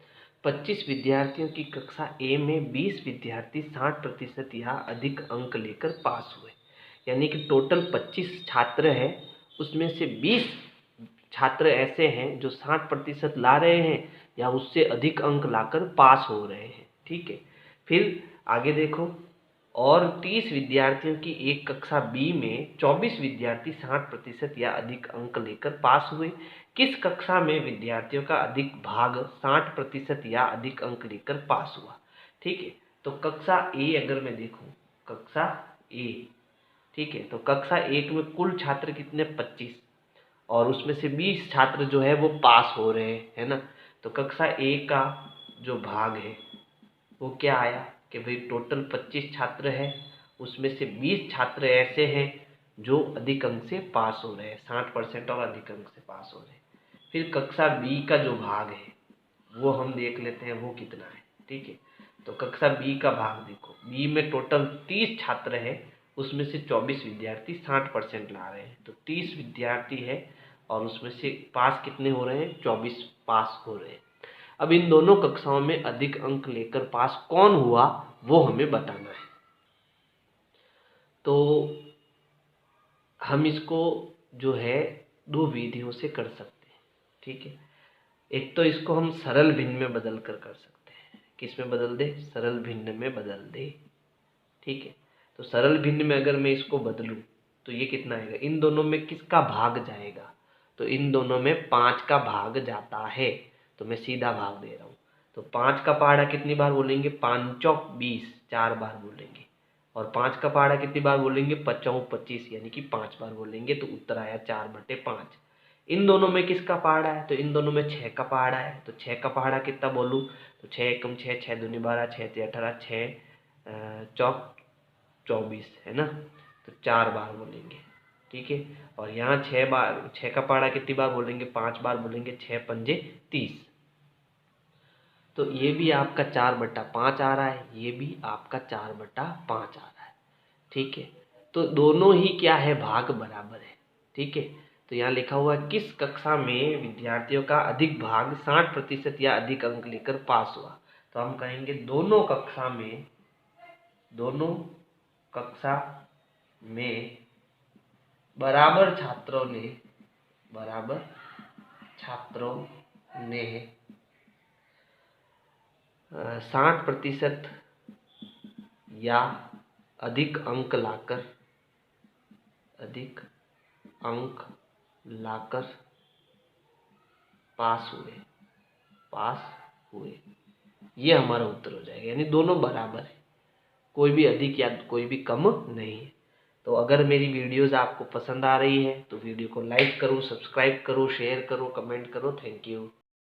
25 विद्यार्थियों की कक्षा ए में 20 विद्यार्थी 60% या अधिक अंक लेकर पास हुए। यानी कि टोटल 25 छात्र हैं, उसमें से 20 छात्र ऐसे हैं जो 60% ला रहे हैं या उससे अधिक अंक लाकर पास हो रहे हैं। ठीक है। फिर आगे देखो, और 30 विद्यार्थियों की एक कक्षा बी में 24 विद्यार्थी 60% या अधिक अंक लेकर पास हुए। किस कक्षा में विद्यार्थियों का अधिक भाग 60% या अधिक अंक लेकर पास हुआ? ठीक है। तो कक्षा ए अगर मैं देखूं, कक्षा ए, ठीक है, तो कक्षा एक में कुल छात्र कितने? 25, और उसमें से 20 छात्र जो है वो पास हो रहे हैं, है ना। तो कक्षा ए का जो भाग है वो क्या आया कि भाई टोटल 25 छात्र हैं, उसमें से 20 छात्र ऐसे हैं जो अधिक अंक से पास हो रहे हैं, 60% और अधिक अंक से पास हो रहे हैं। फिर कक्षा बी का जो भाग है वो हम देख लेते हैं वो कितना है। ठीक है। तो कक्षा बी का भाग देखो, बी में टोटल 30 छात्र है, उसमें से 24 विद्यार्थी 60% ला रहे हैं, तो 30 विद्यार्थी है और उसमें से पास कितने हो रहे हैं? 24 पास हो रहे हैं। अब इन दोनों कक्षाओं में अधिक अंक लेकर पास कौन हुआ वो हमें बताना है। तो हम इसको जो है दो विधियों से कर सकते हैं। ठीक है। एक तो इसको हम सरल भिन्न में बदल कर सकते हैं। किस में बदल दे? सरल भिन्न में बदल दे। ठीक है। तो सरल भिन्न में अगर मैं इसको बदलूं तो ये कितना आएगा? इन दोनों में किसका भाग जाएगा? तो इन दोनों में 5 का भाग जाता है, तो मैं सीधा भाग दे रहा हूँ। तो 5 का पहाड़ा कितनी बार बोलेंगे? 5 चौक 20, 4 बार बोलेंगे। और 5 का पहाड़ा कितनी बार बोलेंगे? 5 चौक 25, यानी कि 5 बार बोलेंगे। तो उत्तर आया 4/5। इन दोनों में किसका पहाड़ा है? तो इन दोनों में 6 का पहाड़ा है। तो 6 का पहाड़ा कितना बोलूँ? तो 6 एकम 6, 6 दूनी 12, 6 तिया 18, 6 चौक 24, है ना। तो 4 बार बोलेंगे। ठीक है। और यहाँ 6 बार, 6 का पहाड़ा कितनी बार बोलेंगे? 5 बार बोलेंगे। 6 पंजे 30। तो ये भी आपका 4/5 आ रहा है, ये भी आपका 4/5 आ रहा है। ठीक है। तो दोनों ही क्या है? भाग बराबर है। ठीक है। तो यहाँ लिखा हुआ है, किस कक्षा में विद्यार्थियों का अधिक भाग 60% या अधिक अंक लेकर पास हुआ? तो हम कहेंगे दोनों कक्षा में, दोनों कक्षा में बराबर छात्रों ने, बराबर छात्रों ने 60% या अधिक अंक लाकर, अधिक अंक लाकर पास हुए, पास हुए। ये हमारा उत्तर हो जाएगा। यानी दोनों बराबर है, कोई भी अधिक या कोई भी कम नहीं है। तो अगर मेरी वीडियोज़ आपको पसंद आ रही है तो वीडियो को लाइक करो, सब्सक्राइब करो, शेयर करो, कमेंट करो। Thank you.